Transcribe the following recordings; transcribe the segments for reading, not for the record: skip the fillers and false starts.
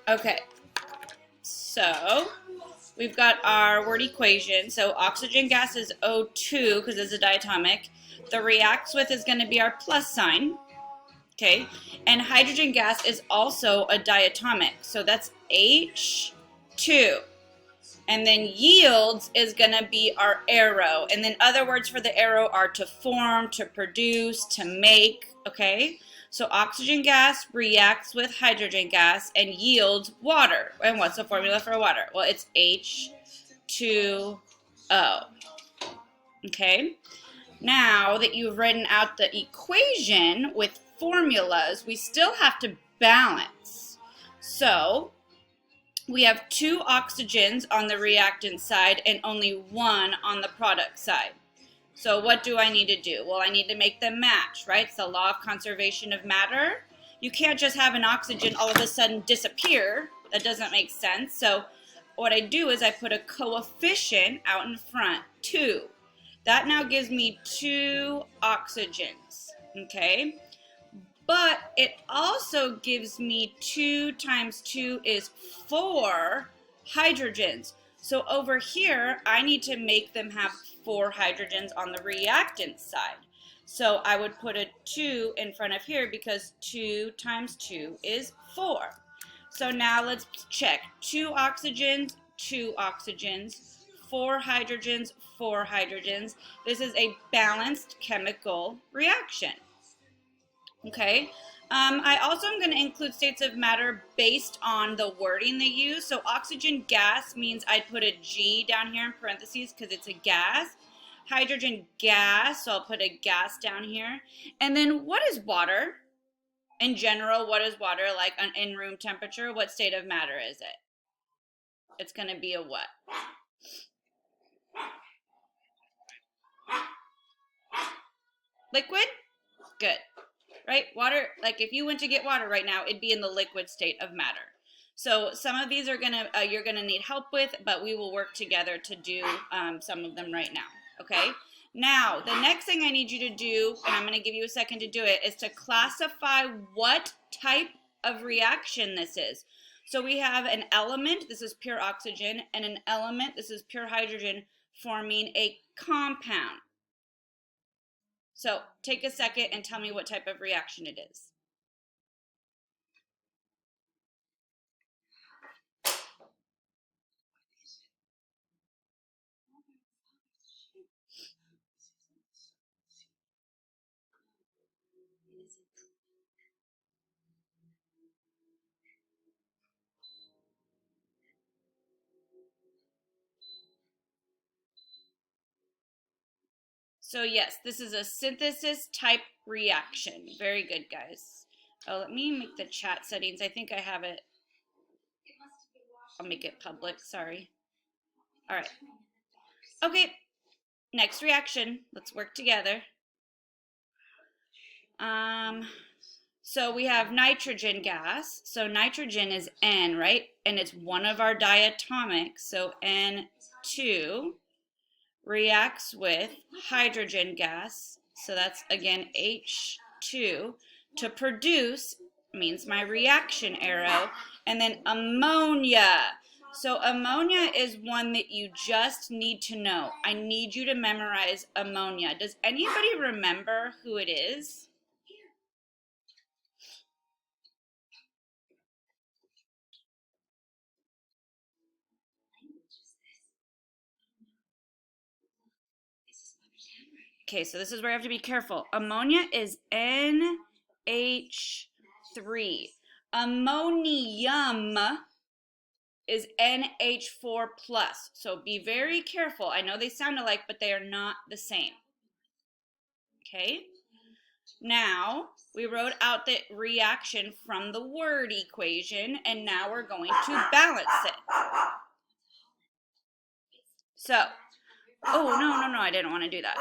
Okay, so we've got our word equation. So oxygen gas is O2 because it's a diatomic. The reacts with is going to be our plus sign. Okay, and hydrogen gas is also a diatomic. So that's H2. And then yields is going to be our arrow. And then other words for the arrow are to form, to produce, to make. Okay, so oxygen gas reacts with hydrogen gas and yields water. And what's the formula for water? Well, it's H2O. Okay, now that you've written out the equation with formulas, we still have to balance. So we have 2 oxygens on the reactant side and only 1 on the product side. So what do I need to do? Well, I need to make them match, right? It's the law of conservation of matter. You can't just have an oxygen all of a sudden disappear. That doesn't make sense. So what I do is I put a coefficient out in front, 2. That now gives me 2 oxygens, okay? But it also gives me 2 times 2 is 4 hydrogens. So over here, I need to make them have 4 hydrogens on the reactant side. So I would put a 2 in front of here because 2 times 2 is 4. So now let's check. 2 oxygens, 2 oxygens, 4 hydrogens, 4 hydrogens. This is a balanced chemical reaction. Okay. I also am going to include states of matter based on the wording they use. So oxygen gas means I'd put a G down here in parentheses because it's a gas. Hydrogen gas, so I'll put a gas down here. And then what is water? In general, what is water like in room temperature? What state of matter is it? It's going to be a what? Liquid? Good. Right? Water, like if you went to get water right now, it'd be in the liquid state of matter. So some of these are you're gonna need help with, but we will work together to do some of them right now. Okay? Now, the next thing I need you to do, and I'm gonna give you a second to do it, is to classify what type of reaction this is. So we have an element, this is pure oxygen, and an element, this is pure hydrogen, forming a compound. So take a second and tell me what type of reaction it is. So yes, this is a synthesis type reaction. Very good, guys. Oh, let me make the chat settings. I think I have it. I'll make it public, sorry. All right. Okay, next reaction. Let's work together. So we have nitrogen gas. So nitrogen is N, right? And it's one of our diatomics. So N2 reacts with hydrogen gas. So that's again H2 to produce means my reaction arrow, and then ammonia. So ammonia is one that you just need to know. I need you to memorize ammonia. Does anybody remember who it is? Okay, so this is where I have to be careful. Ammonia is NH3. Ammonium is NH4+. So be very careful. I know they sound alike, but they are not the same. Okay? Now, we wrote out the reaction from the word equation, and now we're going to balance it. So, oh, no, I didn't want to do that.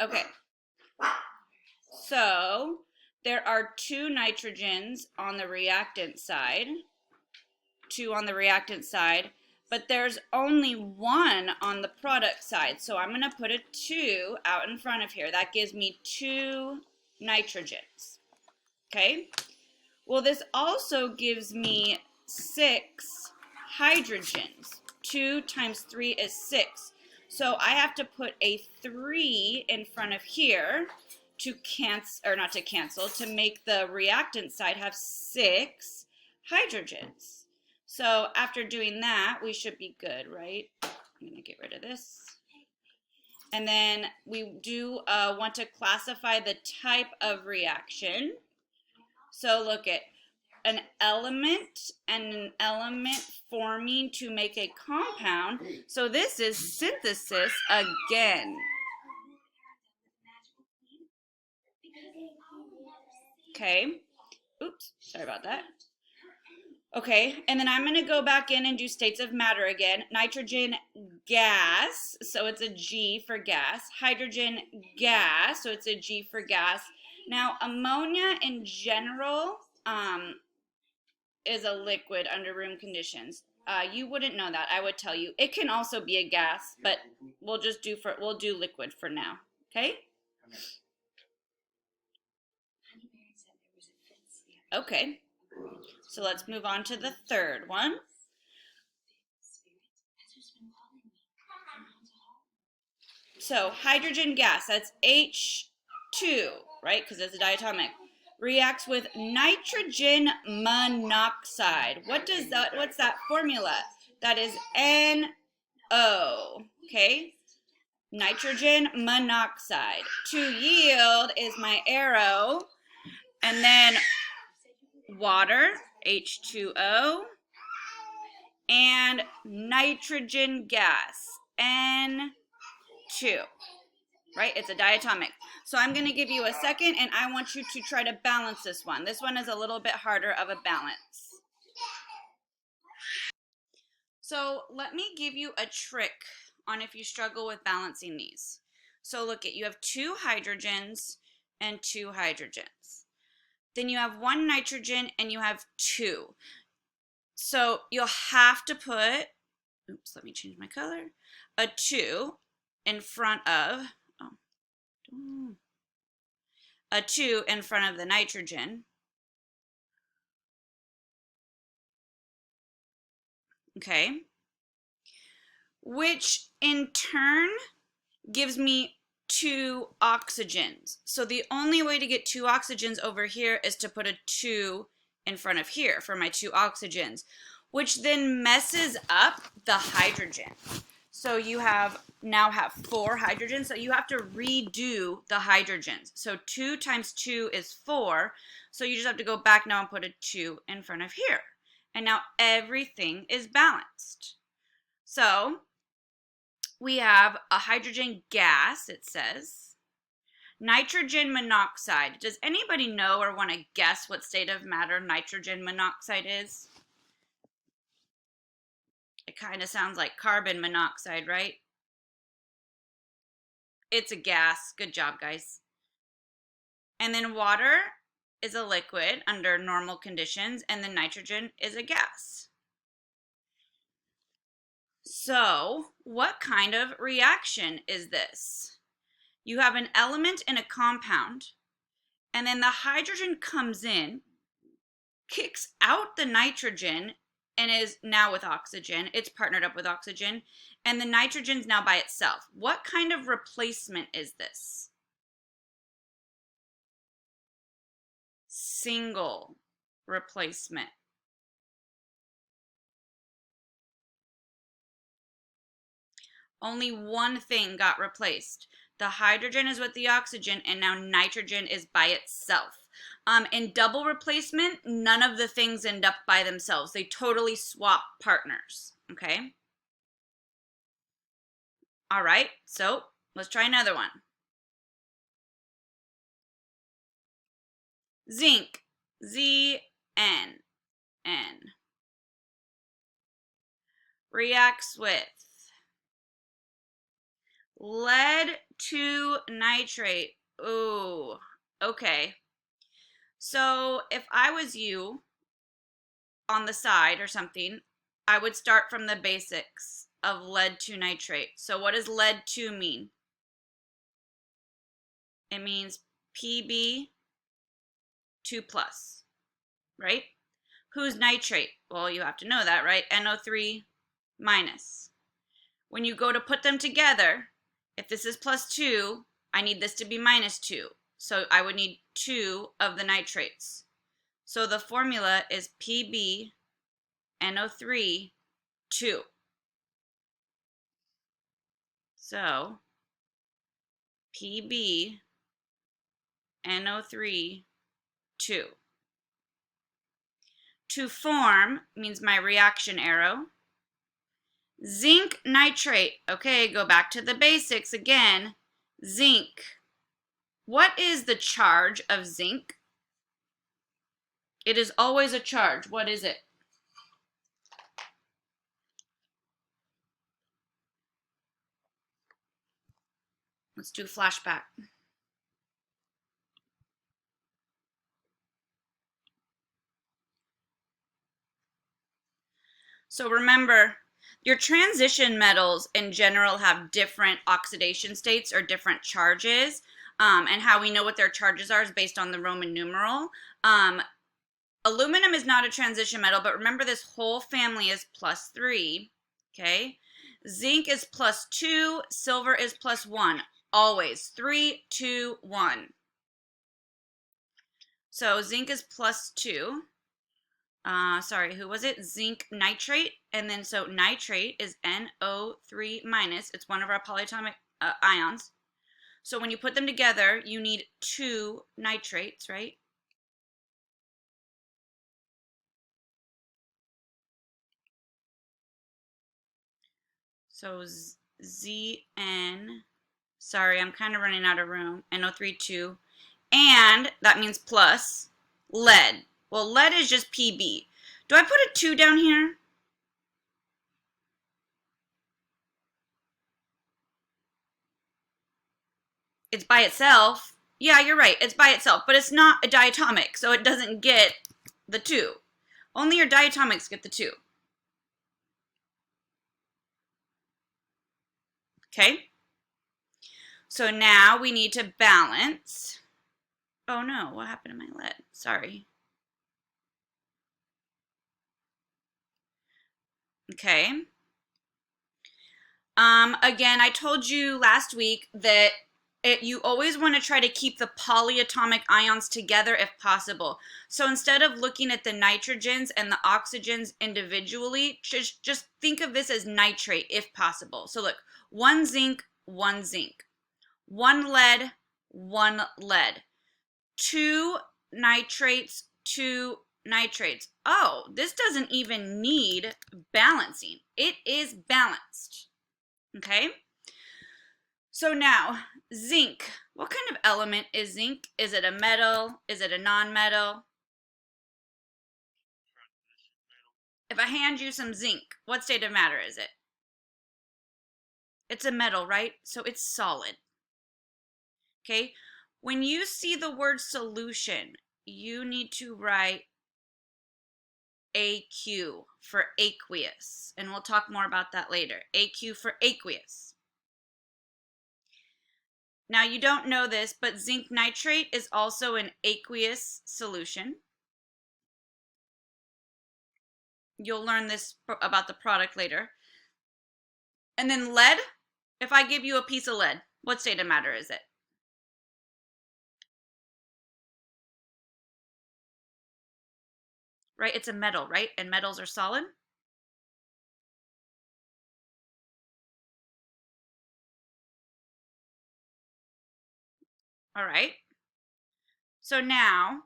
Okay. So, there are 2 nitrogens on the reactant side, 2 on the reactant side, but there's only 1 on the product side. So I'm going to put a 2 out in front of here. That gives me 2 nitrogens. Okay? Well, this also gives me 6 hydrogens. 2 times 3 is 6. So I have to put a 3 in front of here to cancel, or not to cancel, to make the reactant side have 6 hydrogens. So after doing that, we should be good, right? I'm going to get rid of this. And then we do want to classify the type of reaction. So look at an element and an element forming to make a compound. So this is synthesis again. Okay. Oops, sorry about that. Okay, and then I'm going to go back in and do states of matter again. Nitrogen gas, so it's a G for gas. Hydrogen gas, so it's a G for gas. Now, ammonia in general is a liquid under room conditions. You wouldn't know that. I would tell you. It can also be a gas, but we'll do liquid for now. Okay? Okay. So let's move on to the third one. So hydrogen gas, that's H2, right? Because it's a diatomic. Reacts with nitrogen monoxide. What's that formula? That is NO, okay? Nitrogen monoxide. To yield is my arrow. And then water, H2O, and nitrogen gas, N2, right? It's a diatomic. So I'm going to give you a second, and I want you to try to balance this one. This one is a little bit harder of a balance. So let me give you a trick on if you struggle with balancing these. So look at, you have 2 hydrogens and 2 hydrogens. Then you have 1 nitrogen and you have 2. So you'll have to put, oops, let me change my color, a 2 in front of, a 2 in front of the nitrogen. Okay. Which in turn gives me 2 oxygens. So the only way to get 2 oxygens over here is to put a 2 in front of here for my 2 oxygens, which then messes up the hydrogen. So you now have 4 hydrogens, so you have to redo the hydrogens. So 2 times 2 is 4, so you just have to go back now and put a 2 in front of here. And now everything is balanced. So we have a hydrogen gas, it says. Nitrogen monoxide. Does anybody know or want to guess what state of matter nitrogen monoxide is? It kind of sounds like carbon monoxide, right? It's a gas. Good job, guys. And then water is a liquid under normal conditions, and then nitrogen is a gas. So, what kind of reaction is this? You have an element in a compound, and then the hydrogen comes in, kicks out the nitrogen, and is now with oxygen. It's partnered up with oxygen, and the nitrogen's now by itself. What kind of replacement is this? Single replacement. Only one thing got replaced. The hydrogen is with the oxygen, and now nitrogen is by itself. In double replacement, none of the things end up by themselves. They totally swap partners, okay? All right, so let's try another one. Zinc, ZN, reacts with lead to nitrate. Ooh, okay. So if I was you on the side or something, I would start from the basics of lead to nitrate. So what does lead 2 mean? It means Pb 2+. right? Who's nitrate? Well, you have to know that, right? NO3 minus. When you go to put them together, if this is +2, I need this to be -2. So I would need 2 of the nitrates. So the formula is PbNO3 2. So PbNO3 2. To form means my reaction arrow. Zinc nitrate. Okay, go back to the basics again. Zinc. What is the charge of zinc? It is always a charge. What is it? Let's do flashback. So remember, your transition metals in general have different oxidation states or different charges, and how we know what their charges are is based on the Roman numeral. Aluminum is not a transition metal, but remember this whole family is +3, okay? Zinc is +2, silver is +1, always 3, 2, 1. So zinc is +2. Sorry, who was it? Zinc nitrate. And then so nitrate is NO3 minus. It's one of our polyatomic ions. So when you put them together, you need 2 nitrates, right? So ZN, sorry, I'm kind of running out of room, NO3 2. And that means plus lead. Well, lead is just Pb. Do I put a 2 down here? It's by itself. Yeah, you're right. It's by itself, but it's not a diatomic, so it doesn't get the 2. Only your diatomics get the 2. Okay? So now we need to balance. Oh no, what happened to my lead? Sorry. Okay. Again, I told you last week that you always want to try to keep the polyatomic ions together if possible. So instead of looking at the nitrogens and the oxygens individually, just think of this as nitrate if possible. So look, 1 zinc, 1 zinc. 1 lead, 1 lead. 2 nitrates, 2 nitrates. Oh, this doesn't even need balancing. It is balanced. Okay? So now, zinc. What kind of element is zinc? Is it a metal? Is it a non-metal? If I hand you some zinc, what state of matter is it? It's a metal, right? So it's solid. Okay? When you see the word solution, you need to write AQ for aqueous. And we'll talk more about that later. AQ for aqueous. Now you don't know this, but zinc nitrate is also an aqueous solution. You'll learn this about the product later. And then lead, if I give you a piece of lead, what state of matter is it? Right, it's a metal, right? And metals are solid. All right. So now,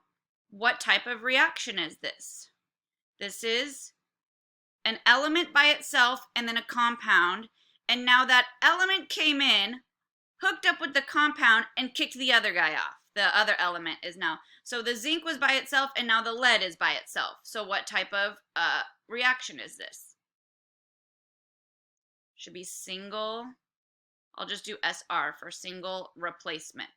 what type of reaction is this? This is an element by itself and then a compound. And now that element came in, hooked up with the compound, and kicked the other guy off. The other element is now. So the zinc was by itself, and now the lead is by itself. So what type of reaction is this? Should be single. I'll just do SR for single replacement.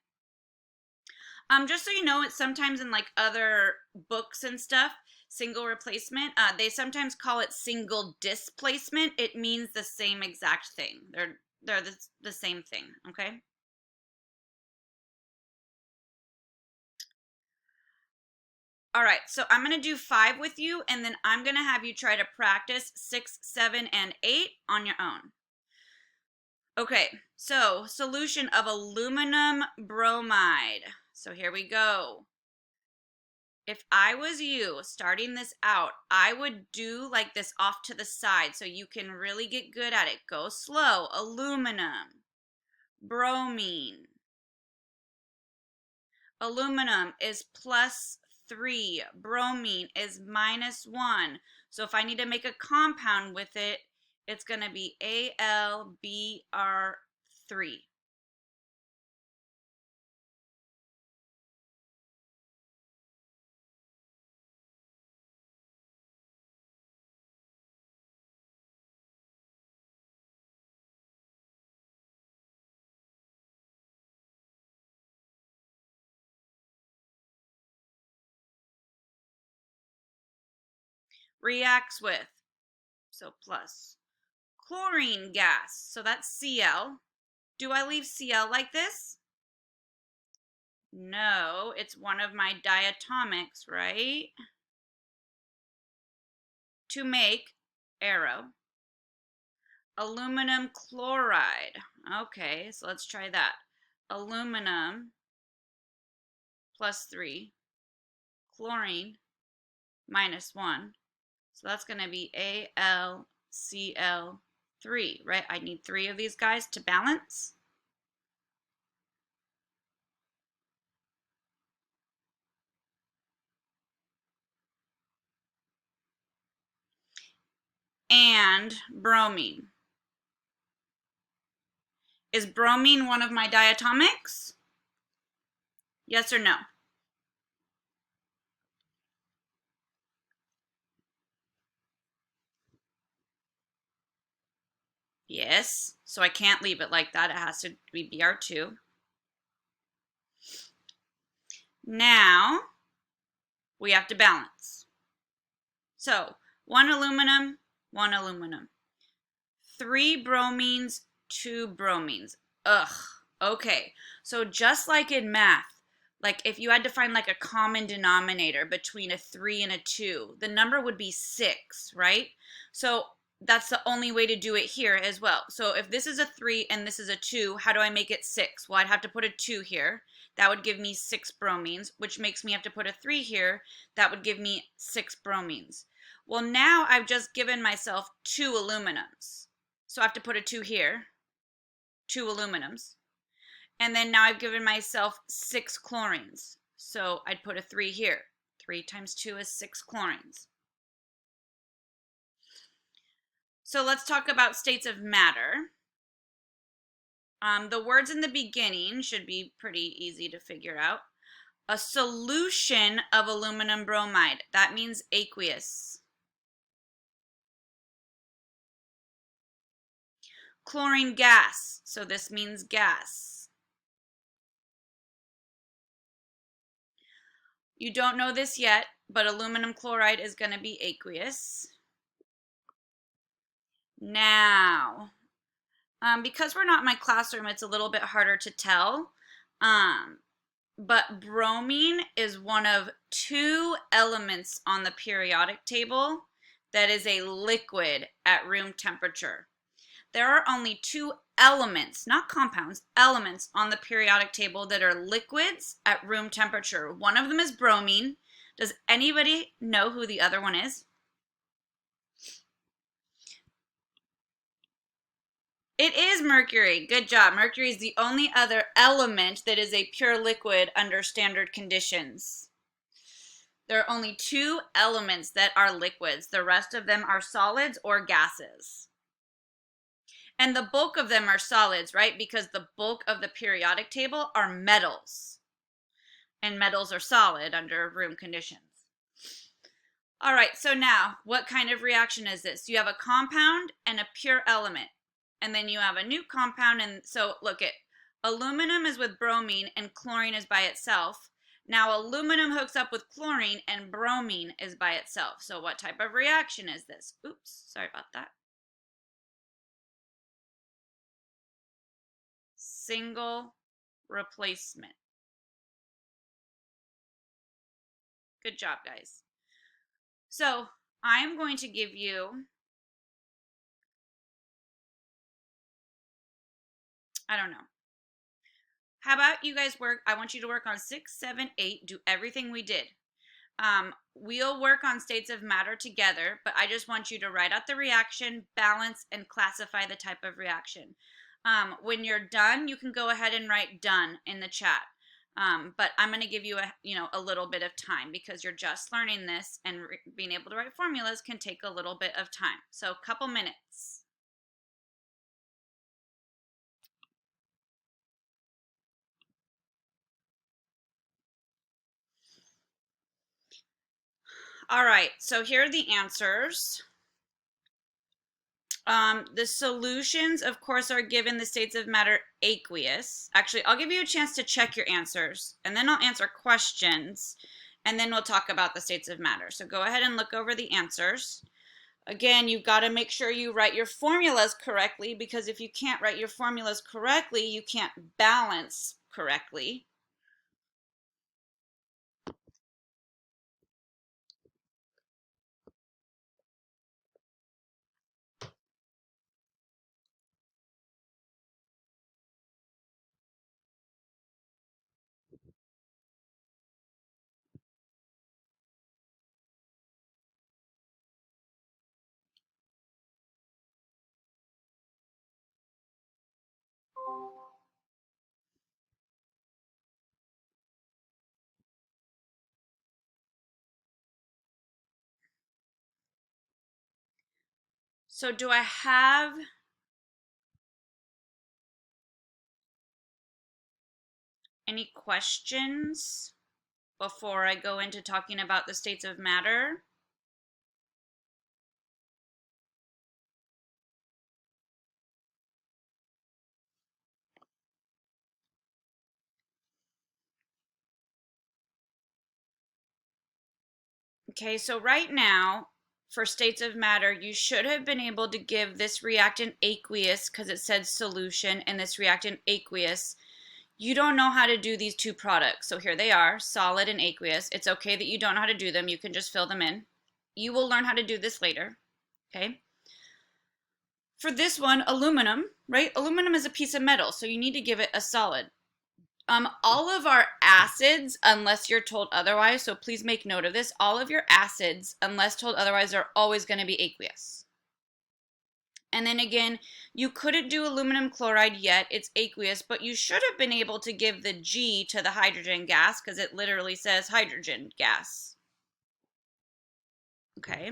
Just so you know, it's sometimes in like other books and stuff, single replacement, they sometimes call it single displacement. It means the same exact thing. They're the same thing, okay? All right, so I'm going to do 5 with you, and then I'm going to have you try to practice 6, 7, and 8 on your own. Okay, so solution of aluminum bromide. So here we go. If I was you starting this out, I would do like this off to the side so you can really get good at it. Go slow. Aluminum, bromine. Aluminum is +3. Bromine is -1. So if I need to make a compound with it, it's going to be AlBr3. Reacts with, so plus, chlorine gas. So that's Cl. Do I leave Cl like this? No, it's one of my diatomics, right? To make arrow. Aluminum chloride. Okay, so let's try that. Aluminum +3, chlorine -1. So that's going to be AlCl3, right? I need 3 of these guys to balance. And bromine. Is bromine one of my diatomics? Yes or no? Yes. So I can't leave it like that. It has to be Br2. Now we have to balance. So 1 aluminum, 1 aluminum. 3 bromines, 2 bromines. Ugh. Okay. So just like in math, like if you had to find like a common denominator between a 3 and a 2, the number would be 6, right? So that's the only way to do it here as well. So if this is a 3 and this is a 2, how do I make it 6? Well, I'd have to put a 2 here. That would give me 6 bromines, which makes me have to put a 3 here. That would give me 6 bromines. Well, now I've just given myself 2 aluminums. So I have to put a 2 here, 2 aluminums. And then now I've given myself 6 chlorines. So I'd put a 3 here. 3 times 2 is 6 chlorines. So let's talk about states of matter. The words in the beginning should be pretty easy to figure out. A solution of aluminum bromide. That means aqueous. Chlorine gas. So this means gas. You don't know this yet, but aluminum chloride is going to be aqueous. Now, because we're not in my classroom, it's a little bit harder to tell. But bromine is one of 2 elements on the periodic table that is a liquid at room temperature. There are only 2 elements, not compounds, elements on the periodic table that are liquids at room temperature. One of them is bromine. Does anybody know who the other one is? It is mercury. Good job. Mercury is the only other element that is a pure liquid under standard conditions. There are only 2 elements that are liquids. The rest of them are solids or gases. And the bulk of them are solids, right? Because the bulk of the periodic table are metals. And metals are solid under room conditions. All right, so now, what kind of reaction is this? You have a compound and a pure element. And then you have a new compound, and so look at aluminum is with bromine and chlorine is by itself. Now aluminum hooks up with chlorine and bromine is by itself. So what type of reaction is this? Oops, sorry about that. Single replacement. Good job, guys. So I'm going to give you, I don't know. How about you guys work? I want you to work on 6, 7, 8. Do everything we did. We'll work on states of matter together, but I just want you to write out the reaction, balance, and classify the type of reaction. When you're done, you can go ahead and write done in the chat. But I'm going to give you a little bit of time because you're just learning this, and being able to write formulas can take a little bit of time. So a couple minutes. All right, so here are the answers. The solutions, of course, are given the states of matter aqueous. Actually, I'll give you a chance to check your answers, and then I'll answer questions, and then we'll talk about the states of matter. So go ahead and look over the answers. Again, you've got to make sure you write your formulas correctly, because if you can't write your formulas correctly, you can't balance correctly. So do I have any questions before I go into talking about the states of matter? Okay, so right now, for states of matter, you should have been able to give this reactant aqueous because it said solution, and this reactant aqueous. You don't know how to do these two products. So here they are, solid and aqueous. It's okay that you don't know how to do them. You can just fill them in. You will learn how to do this later, okay? For this one, aluminum, right? Aluminum is a piece of metal, so you need to give it a solid. All of our acids, unless you're told otherwise, so please make note of this, all of your acids, unless told otherwise, are always going to be aqueous. And then again, you couldn't do aluminum chloride yet, it's aqueous, but you should have been able to give the G to the hydrogen gas because it literally says hydrogen gas. Okay.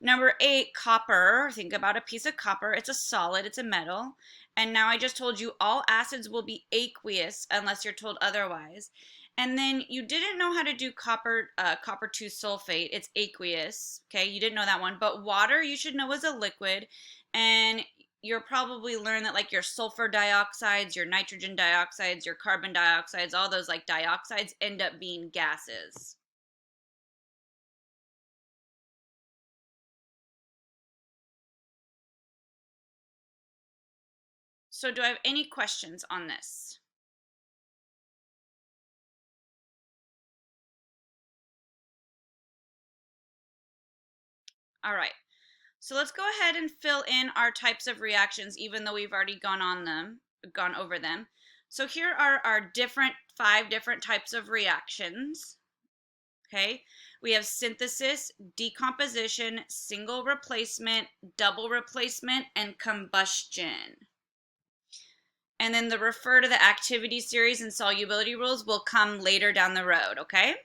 Number 8, copper. Think about a piece of copper. It's a solid, it's a metal. And now I just told you all acids will be aqueous unless you're told otherwise. And then you didn't know how to do copper 2 sulfate. It's aqueous. Okay, you didn't know that one. But water you should know is a liquid. And you'll probably learn that like your sulfur dioxides, your nitrogen dioxides, your carbon dioxides, all those like dioxides end up being gases. So do I have any questions on this? All right, so let's go ahead and fill in our types of reactions, even though we've already gone over them. So here are our 5 different types of reactions. Okay, we have synthesis, decomposition, single replacement, double replacement, and combustion. And then the refer to the activity series and solubility rules will come later down the road, okay?